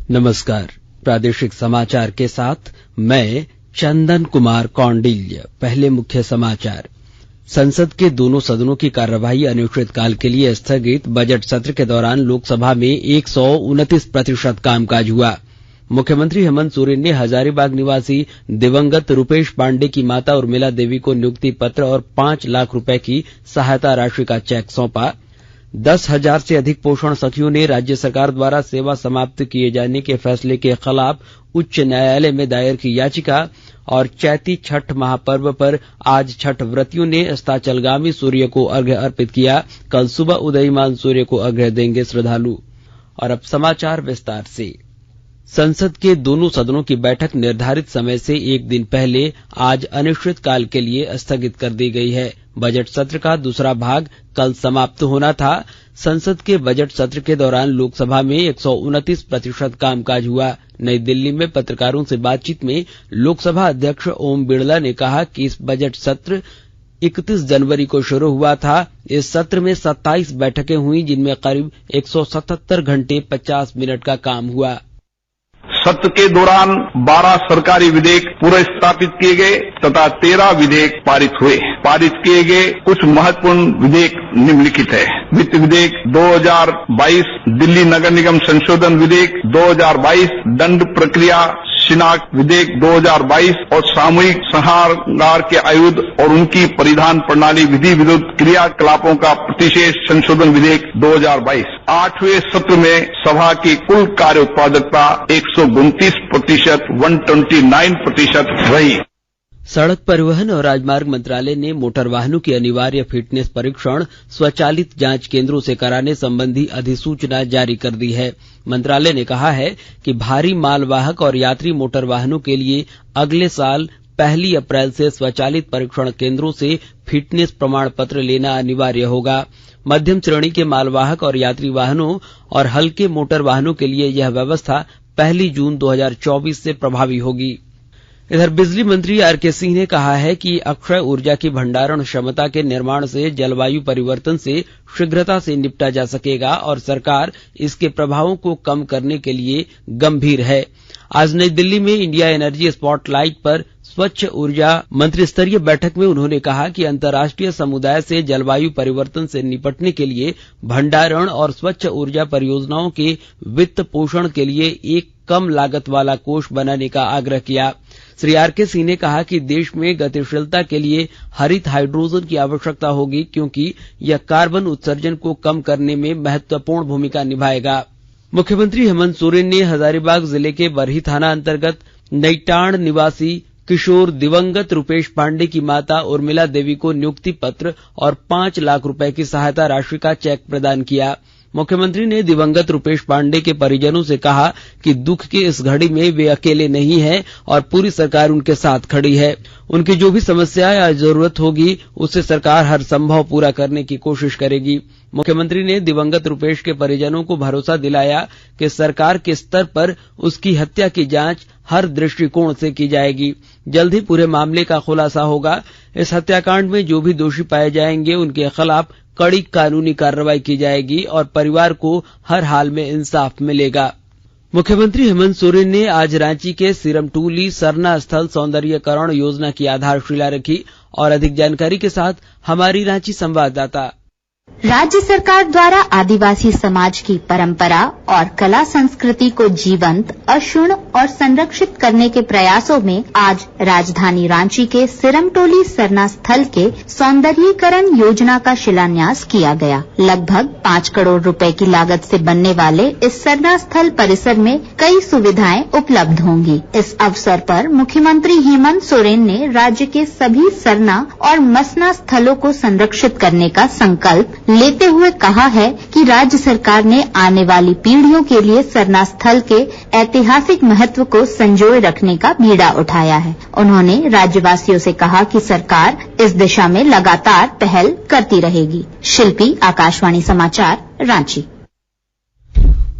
नमस्कार। प्रादेशिक समाचार के साथ मैं चंदन कुमार कौंडिल्य। पहले मुख्य समाचार। संसद के दोनों सदनों की कार्यवाही अनिश्चितकाल के लिए स्थगित। बजट सत्र के दौरान लोकसभा में 129% कामकाज हुआ। मुख्यमंत्री हेमंत सोरेन ने हजारीबाग निवासी दिवंगत रुपेश पांडे की माता उर्मिला देवी को नियुक्ति पत्र और 5 लाख रुपए की सहायता राशि का चेक सौंपा। 10,000 से अधिक पोषण सखियों ने राज्य सरकार द्वारा सेवा समाप्त किए जाने के फैसले के खिलाफ उच्च न्यायालय में दायर की याचिका। और चैती छठ महापर्व पर आज छठ व्रतियों ने अस्ताचलगामी सूर्य को अर्घ्य अर्पित किया। कल सुबह उदयीमान सूर्य को अर्घ्य देंगे श्रद्धालु। और अब समाचार विस्तार से। संसद के दोनों सदनों की बैठक निर्धारित समय से एक दिन पहले आज अनिश्चितकाल के लिए स्थगित कर दी गई है। बजट सत्र का दूसरा भाग कल समाप्त होना था। संसद के बजट सत्र के दौरान लोकसभा में 129% कामकाज हुआ। नई दिल्ली में पत्रकारों से बातचीत में लोकसभा अध्यक्ष ओम बिरला ने कहा कि इस बजट सत्र 31 जनवरी को शुरू हुआ था। इस सत्र में 27 बैठकें हुई, जिनमें करीब 177 घंटे 50 मिनट का काम हुआ। सत्र के दौरान 12 सरकारी विधेयक पुनर्स्थापित किए गए तथा 13 विधेयक पारित हुए। पारित किए गए कुछ महत्वपूर्ण विधेयक निम्नलिखित है। वित्त विधेयक 2022, दिल्ली नगर निगम संशोधन विधेयक 2022, दंड प्रक्रिया शिनाख्त विधेयक 2022 और सामूहिक संहार के आयुध और उनकी परिधान प्रणाली विधि विरुद्ध क्रियाकलापों का प्रतिशेष संशोधन विधेयक 2022। 8वें सत्र में सभा की कुल कार्य उत्पादकता 129%, 129% रही। सड़क परिवहन और राजमार्ग मंत्रालय ने मोटर वाहनों की अनिवार्य फिटनेस परीक्षण स्वचालित जांच केंद्रों से कराने संबंधी अधिसूचना जारी कर दी है। मंत्रालय ने कहा है कि भारी मालवाहक और यात्री मोटर वाहनों के लिए अगले साल 1 अप्रैल से स्वचालित परीक्षण केंद्रों से फिटनेस प्रमाण पत्र लेना अनिवार्य होगा। मध्यम श्रेणी के मालवाहक और यात्री वाहनों और हल्के मोटर वाहनों के लिए यह व्यवस्था 1 जून 2024 से प्रभावी होगी। इधर बिजली मंत्री आरके सिंह ने कहा है कि अक्षय ऊर्जा की भंडारण क्षमता के निर्माण से जलवायु परिवर्तन से शीघ्रता से निपटा जा सकेगा और सरकार इसके प्रभावों को कम करने के लिए गंभीर है। आज नई दिल्ली में इंडिया एनर्जी स्पॉटलाइट पर स्वच्छ ऊर्जा मंत्रिस्तरीय बैठक में उन्होंने कहा कि अंतर्राष्ट्रीय समुदाय से जलवायु परिवर्तन से निपटने के लिए भंडारण और स्वच्छ ऊर्जा परियोजनाओं के वित्त पोषण के लिए एक कम लागत वाला कोष बनाने का आग्रह किया। श्री आरके सिंह ने कहा कि देश में गतिशीलता के लिए हरित हाइड्रोजन की आवश्यकता होगी, क्योंकि यह कार्बन उत्सर्जन को कम करने में महत्वपूर्ण भूमिका निभाएगा। मुख्यमंत्री हेमंत सोरेन ने हजारीबाग जिले के बरही थाना अंतर्गत नईटांड निवासी किशोर दिवंगत रुपेश पांडे की माता उर्मिला देवी को नियुक्ति पत्र और 5 लाख रुपए की सहायता राशि का चेक प्रदान किया। मुख्यमंत्री ने दिवंगत रुपेश पांडे के परिजनों से कहा कि दुख की इस घड़ी में वे अकेले नहीं हैं और पूरी सरकार उनके साथ खड़ी है। उनकी जो भी समस्या या जरूरत होगी उससे सरकार हर संभव पूरा करने की कोशिश करेगी। मुख्यमंत्री ने दिवंगत रुपेश के परिजनों को भरोसा दिलाया कि सरकार के स्तर पर उसकी हत्या की जांच हर दृष्टिकोण से की जाएगी। जल्द ही पूरे मामले का खुलासा होगा। इस हत्याकांड में जो भी दोषी पाए जाएंगे उनके खिलाफ कड़ी कानूनी कार्रवाई की जाएगी और परिवार को हर हाल में इंसाफ मिलेगा। मुख्यमंत्री हेमंत सोरेन ने आज रांची के सिरमटूली सरना स्थल सौंदर्यीकरण योजना की आधारशिला रखी। और अधिक जानकारी के साथ हमारी रांची संवाददाता। राज्य सरकार द्वारा आदिवासी समाज की परंपरा और कला संस्कृति को जीवंत, अक्षुण्ण और संरक्षित करने के प्रयासों में आज राजधानी रांची के सिरमटोली सरना स्थल के सौंदर्यीकरण योजना का शिलान्यास किया गया। लगभग 5 करोड़ रुपए की लागत से बनने वाले इस सरना स्थल परिसर में कई सुविधाएं उपलब्ध होंगी। इस अवसर पर मुख्यमंत्री हेमंत सोरेन ने राज्य के सभी सरना और मसना स्थलों को संरक्षित करने का संकल्प लेते हुए कहा है कि राज्य सरकार ने आने वाली पीढ़ियों के लिए सरना स्थल के ऐतिहासिक महत्व को संजोए रखने का बीड़ा उठाया है। उन्होंने राज्यवासियों से कहा कि सरकार इस दिशा में लगातार पहल करती रहेगी। शिल्पी, आकाशवाणी समाचार, रांची।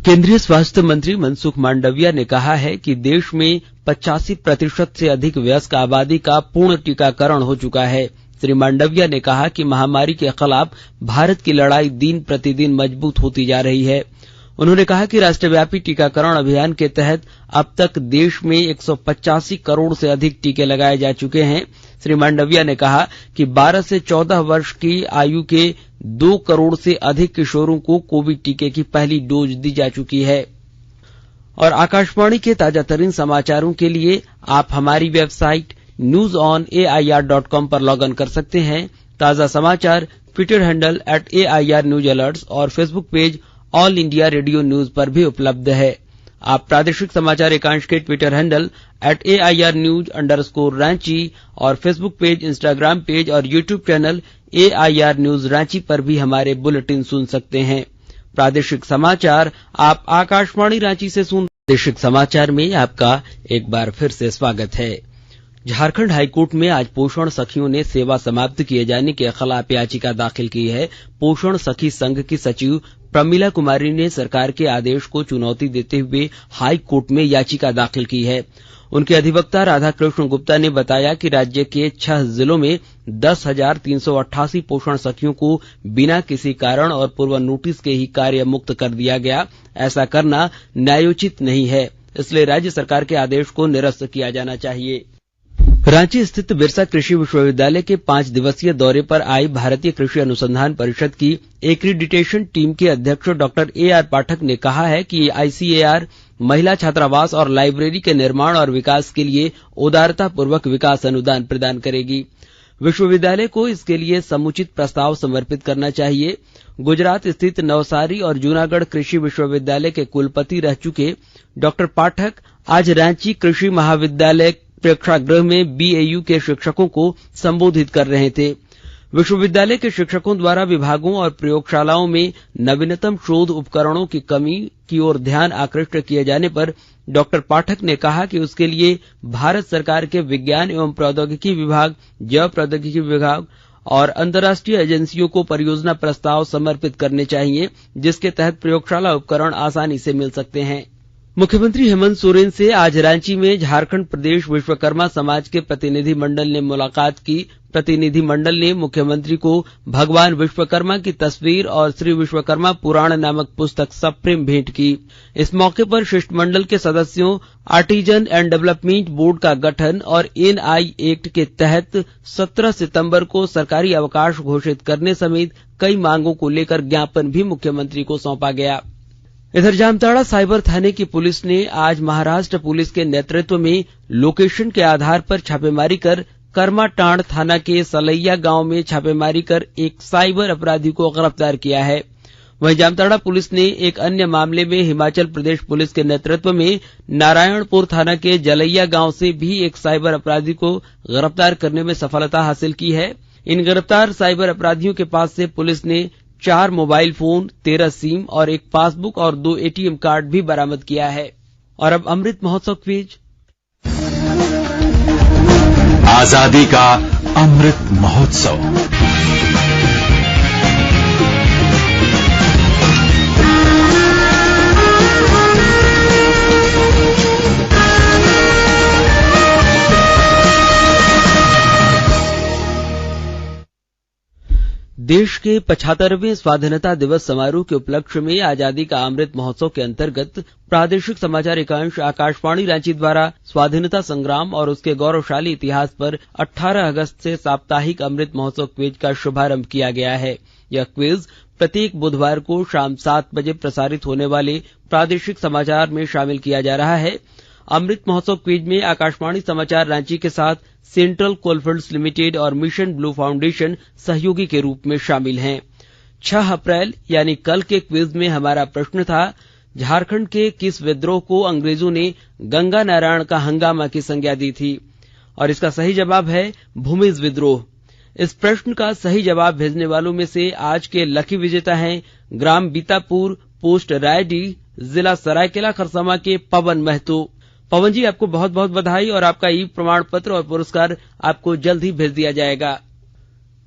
केंद्रीय स्वास्थ्य मंत्री मनसुख मांडविया ने कहा है कि देश में 85% से अधिक वयस्क आबादी का पूर्ण टीकाकरण हो चुका है। श्री मांडविया ने कहा कि महामारी के खिलाफ भारत की लड़ाई दिन प्रतिदिन मजबूत होती जा रही है। उन्होंने कहा कि राष्ट्रव्यापी टीकाकरण अभियान के तहत अब तक देश में 185 करोड़ से अधिक टीके लगाए जा चुके हैं। श्री मांडविया ने कहा कि 12 से 14 वर्ष की आयु के 2 करोड़ से अधिक किशोरों को कोविड टीके की पहली डोज दी जा चुकी है। और आकाशवाणी के ताजा तरीन समाचारों के लिए आप हमारी वेबसाइट newsonair.com पर लॉग इन कर सकते हैं। ताजा समाचार ट्विटर हैंडल @AIRNewsAlerts और Facebook page all India radio news पर भी उपलब्ध है। आप प्रादेशिक समाचार एकांश के ट्विटर हैंडल @AIRNews_रांची और फेसबुक पेज, इंस्टाग्राम पेज और YouTube channel AIR news Ranchi पर भी हमारे बुलेटिन सुन सकते हैं। प्रादेशिक समाचार आप आकाशवाणी रांची से सुन। प्रादेशिक समाचार में आपका एक बार फिर से स्वागत है। झारखंड हाईकोर्ट में आज पोषण सखियों ने सेवा समाप्त किए जाने के खिलाफ याचिका दाखिल की है। पोषण सखी संघ की सचिव प्रमिला कुमारी ने सरकार के आदेश को चुनौती देते हुए हाई कोर्ट में याचिका दाखिल की है। उनके अधिवक्ता राधाकृष्ण गुप्ता ने बताया कि राज्य के 6 जिलों में 10,388 पोषण सखियों को बिना किसी कारण और पूर्व नोटिस के ही कार्य मुक्त कर दिया गया। ऐसा करना न्यायोचित नहीं है, इसलिए राज्य सरकार के आदेश को निरस्त किया जाना चाहिए। रांची स्थित बिरसा कृषि विश्वविद्यालय के 5 दिवसीय दौरे पर आई भारतीय कृषि अनुसंधान परिषद की एक्रीडिटेशन टीम के अध्यक्ष डॉक्टर AR पाठक ने कहा है कि ICAR महिला छात्रावास और लाइब्रेरी के निर्माण और विकास के लिए उदारता पूर्वक विकास अनुदान प्रदान करेगी। विश्वविद्यालय को इसके लिए समुचित प्रस्ताव समर्पित करना चाहिए। गुजरात स्थित नवसारी और जूनागढ़ कृषि विश्वविद्यालय के कुलपति रह चुके डॉक्टर पाठक आज रांची कृषि महाविद्यालय प्रेक्षागृह में BAU के शिक्षकों को संबोधित कर रहे थे। विश्वविद्यालय के शिक्षकों द्वारा विभागों और प्रयोगशालाओं में नवीनतम शोध उपकरणों की कमी की ओर ध्यान आकृष्ट किए जाने पर डॉक्टर पाठक ने कहा कि उसके लिए भारत सरकार के विज्ञान एवं प्रौद्योगिकी विभाग, जैव प्रौद्योगिकी विभाग और अंतर्राष्ट्रीय एजेंसियों को परियोजना प्रस्ताव समर्पित करने चाहिए, जिसके तहत प्रयोगशाला उपकरण आसानी से मिल सकते हैं। मुख्यमंत्री हेमंत सोरेन से आज रांची में झारखंड प्रदेश विश्वकर्मा समाज के प्रतिनिधि मंडल ने मुलाकात की। प्रतिनिधि मंडल ने मुख्यमंत्री को भगवान विश्वकर्मा की तस्वीर और श्री विश्वकर्मा पुराण नामक पुस्तक सप्रेम भेंट की। इस मौके पर शिष्टमंडल के सदस्यों आर्टिजन एंड डेवलपमेंट बोर्ड का गठन और NI एक्ट के तहत 17 सितंबर को सरकारी अवकाश घोषित करने समेत कई मांगों को लेकर ज्ञापन भी मुख्यमंत्री को सौंपा गया। इधर जामताड़ा साइबर थाने की पुलिस ने आज महाराष्ट्र पुलिस के नेतृत्व में लोकेशन के आधार पर छापेमारी कर कर्माटांड थाना के सलैया गांव में छापेमारी कर एक साइबर अपराधी को गिरफ्तार किया है। वहीं जामताड़ा पुलिस ने एक अन्य मामले में हिमाचल प्रदेश पुलिस के नेतृत्व में नारायणपुर थाना के जलैया गांव से भी एक साइबर अपराधी को गिरफ्तार करने में सफलता हासिल की है। इन गिरफ्तार साइबर अपराधियों के पास से पुलिस ने 4 मोबाइल फोन, 13 सिम और एक पासबुक और 2 ATM कार्ड भी बरामद किया है। और अब अमृत महोत्सव क्विज। आजादी का अमृत महोत्सव। देश के 75वें स्वाधीनता दिवस समारोह के उपलक्ष्य में आजादी का अमृत महोत्सव के अंतर्गत प्रादेशिक समाचार एकांश आकाशवाणी रांची द्वारा स्वाधीनता संग्राम और उसके गौरवशाली इतिहास पर 18 अगस्त से साप्ताहिक अमृत महोत्सव क्विज का शुभारंभ किया गया है। यह क्विज प्रत्येक बुधवार को शाम 7 बजे प्रसारित होने वाले प्रादेशिक समाचार में शामिल किया जा रहा है। अमृत महोत्सव क्विज में आकाशवाणी समाचार रांची के साथ सेंट्रल कोलफील्ड्स लिमिटेड और मिशन ब्लू फाउंडेशन सहयोगी के रूप में शामिल हैं। 6 अप्रैल यानी कल के क्विज में हमारा प्रश्न था, झारखंड के किस विद्रोह को अंग्रेजों ने गंगा नारायण का हंगामा की संज्ञा दी थी? और इसका सही जवाब है भूमिज विद्रोह। इस प्रश्न का सही जवाब भेजने वालों में से आज के लकी विजेता हैं ग्राम बीतापुर, पोस्ट रायडीह, जिला सरायकेला खरसावां के पवन महतो। पवन जी, आपको बहुत बहुत बधाई और आपका ई प्रमाण पत्र और पुरस्कार आपको जल्द ही भेज दिया जाएगा।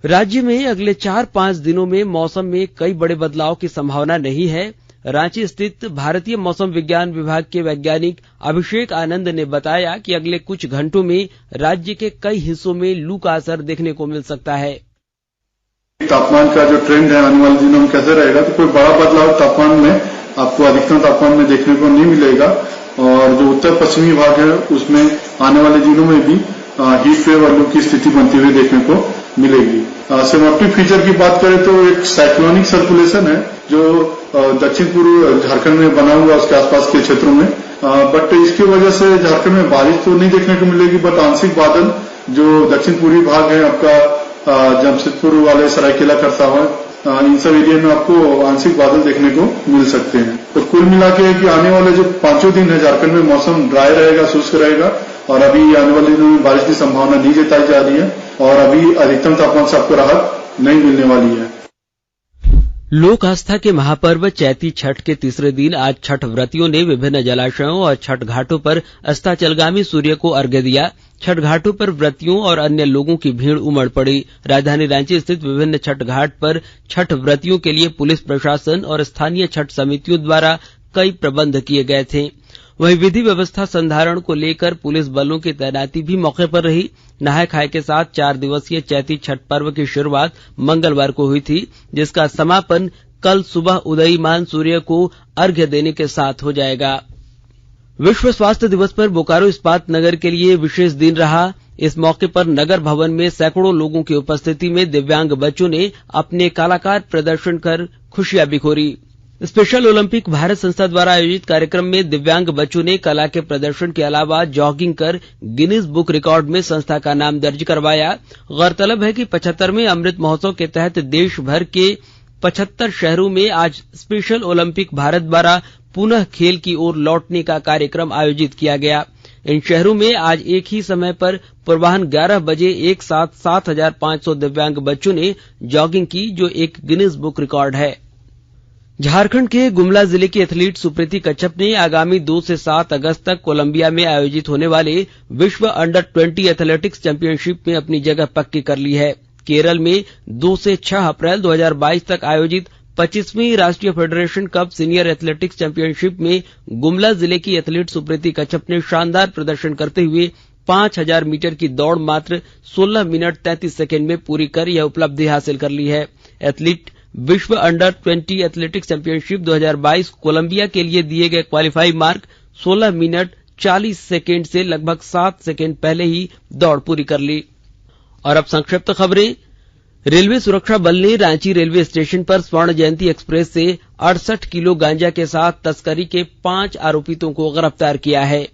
राज्य में अगले 4-5 दिनों में मौसम में कई बड़े बदलाव की संभावना नहीं है। रांची स्थित भारतीय मौसम विज्ञान विभाग के वैज्ञानिक अभिषेक आनंद ने बताया कि अगले कुछ घंटों में राज्य के कई हिस्सों में लू का असर देखने को मिल सकता है। तापमान का जो ट्रेंड है आने वाले दिनों में कैसे रहेगा, तो कोई बड़ा बदलाव तापमान में आपको अधिकतम तापमान में देखने को नहीं मिलेगा और जो उत्तर पश्चिमी भाग है उसमें आने वाले दिनों में भी हीट वेव और लू की स्थिति बनती हुई देखने को मिलेगी। सिमेट्रिक फीचर की बात करें तो एक साइक्लोनिक सर्कुलेशन है जो दक्षिण पूर्व झारखंड में बना हुआ उसके आसपास के क्षेत्रों में, बट इसकी वजह से झारखंड में बारिश तो नहीं देखने को मिलेगी, बट आंशिक बादल जो दक्षिण पूर्वी भाग है आपका जमशेदपुर वाले सरायकेला खरसावां इन सब एरिया में आपको आंशिक बादल देखने को मिल सकते हैं। तो कुल मिला के कि आने वाले जो 5 दिन है झारखंड में मौसम ड्राई रहेगा, शुष्क रहेगा और अभी आने वाले दिनों में बारिश की संभावना नहीं जताई जा रही है और अभी अधिकतम तापमान से आपको राहत नहीं मिलने वाली है। लोक आस्था के महापर्व चैती छठ के तीसरे दिन आज छठ व्रतियों ने विभिन्न जलाशयों और छठ घाटों पर अस्ताचलगामी सूर्य को अर्घ्य दिया। छठ घाटों पर व्रतियों और अन्य लोगों की भीड़ उमड़ पड़ी। राजधानी रांची स्थित विभिन्न छठ घाट पर छठ व्रतियों के लिए पुलिस प्रशासन और स्थानीय छठ समितियों द्वारा कई प्रबंध किए गए थे। वहीं विधि व्यवस्था संधारण को लेकर पुलिस बलों की तैनाती भी मौके पर रही। नहाय खाए के साथ 4 दिवसीय चैती छठ पर्व की शुरुआत मंगलवार को हुई थी, जिसका समापन कल सुबह उदयीमान सूर्य को अर्घ्य देने के साथ हो जाएगा। विश्व स्वास्थ्य दिवस पर बोकारो इस्पात नगर के लिए विशेष दिन रहा। इस मौके पर नगर भवन में सैकड़ों लोगों की उपस्थिति में दिव्यांग बच्चों ने अपने कलाकार प्रदर्शन कर खुशियां बिखोरी। स्पेशल ओलंपिक भारत संस्था द्वारा आयोजित कार्यक्रम में दिव्यांग बच्चों ने कला के प्रदर्शन के अलावा जॉगिंग कर गिनीज बुक रिकॉर्ड में संस्था का नाम दर्ज करवाया। गौरतलब है कि 75वें अमृत महोत्सव के तहत देश भर के 75 शहरों में आज स्पेशल ओलंपिक भारत द्वारा पुनः खेल की ओर लौटने का कार्यक्रम आयोजित किया गया। इन शहरों में आज एक ही समय पर पूर्वाह्न 11 बजे एक साथ 7,500 दिव्यांग बच्चों ने जॉगिंग की, जो एक गिनीज बुक रिकॉर्ड है। झारखंड के गुमला जिले की एथलीट सुप्रीति कच्छप ने आगामी 2 से 7 अगस्त तक कोलंबिया में आयोजित होने वाले विश्व अंडर 20 एथलेटिक्स चैंपियनशिप में अपनी जगह पक्की कर ली है। केरल में 2 से 6 अप्रैल 2022 तक आयोजित 25वीं राष्ट्रीय federation cup senior athletics championship में गुमला जिले की एथलीट सुप्रीति कच्छप ने शानदार प्रदर्शन करते हुए 5000 मीटर की दौड़ मात्र 16 मिनट 33 सेकेंड में पूरी कर यह उपलब्धि हासिल कर ली है। एथलीट विश्व अंडर 20 एथलेटिक्स चैंपियनशिप 2022 कोलंबिया के लिए दिए गए क्वालिफाई मार्क 16 मिनट 40 सेकेंड से लगभग 7 सेकेंड पहले ही दौड़ पूरी कर ली। और अब संक्षिप्त खबरें। रेलवे सुरक्षा बल ने रांची रेलवे स्टेशन पर स्वर्ण जयंती एक्सप्रेस से 68 किलो गांजा के साथ तस्करी के 5 आरोपितों को गिरफ्तार किया है।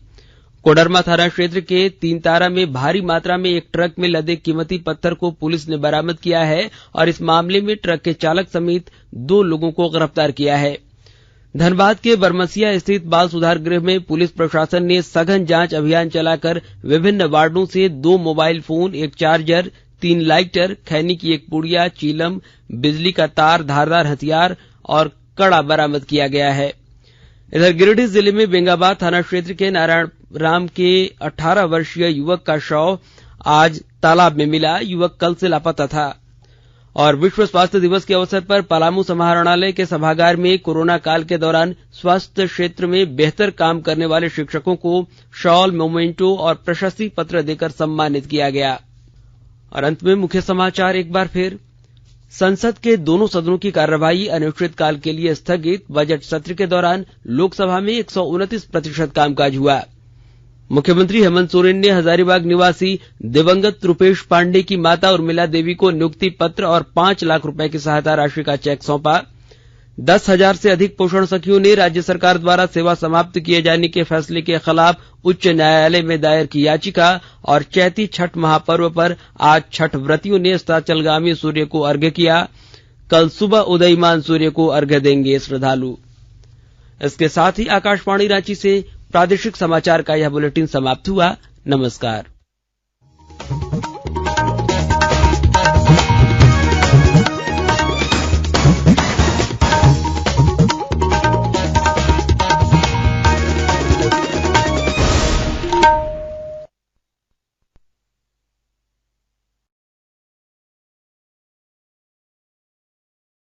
कोडरमा थाना क्षेत्र के 3 तारा में भारी मात्रा में एक ट्रक में लदे कीमती पत्थर को पुलिस ने बरामद किया है और इस मामले में ट्रक के चालक समेत 2 लोगों को गिरफ्तार किया है। धनबाद के बरमसिया स्थित बाल सुधार गृह में पुलिस प्रशासन ने सघन जांच अभियान चलाकर विभिन्न वार्डों से 2 मोबाइल फोन, 1 चार्जर, 3 लाइटर, खैनी की 1 पुड़िया, चीलम, बिजली का तार, धारदार हथियार और कड़ा बरामद किया गया है। इधर गिरिडीह जिले में बेंगाबाद थाना क्षेत्र के नारायण राम के 18 वर्षीय युवक का शव आज तालाब में मिला। युवक कल से लापता था। और विश्व स्वास्थ्य दिवस के अवसर पर पलामू समाहरणालय के सभागार में कोरोना काल के दौरान स्वास्थ्य क्षेत्र में बेहतर काम करने वाले शिक्षकों को शॉल, मोमेंटो और प्रशस्ति पत्र देकर सम्मानित किया गया। और अंत में मुख्य समाचार एक बार फिर। संसद के दोनों सदनों की कार्यवाही अनिश्चितकाल के लिए स्थगित। बजट सत्र के दौरान लोकसभा में 129% कामकाज हुआ। मुख्यमंत्री हेमंत सोरेन ने हजारीबाग निवासी दिवंगत रूपेश पांडे की माता उर्मिला देवी को नियुक्ति पत्र और 5 लाख रुपए की सहायता राशि का चेक सौंपा। 10,000 से अधिक पोषण सखियों ने राज्य सरकार द्वारा सेवा समाप्त किए जाने के फैसले के खिलाफ उच्च न्यायालय में दायर की याचिका। और चैती छठ महापर्व पर आज छठ व्रतियों ने अस्ताचलगामी सूर्य को अर्घ्य किया। कल सुबह उदयीमान सूर्य को अर्घ्य देंगे श्रद्धालु। इसके साथ ही आकाशवाणी रांची से प्रादेशिक समाचार का यह बुलेटिन समाप्त हुआ। नमस्कार।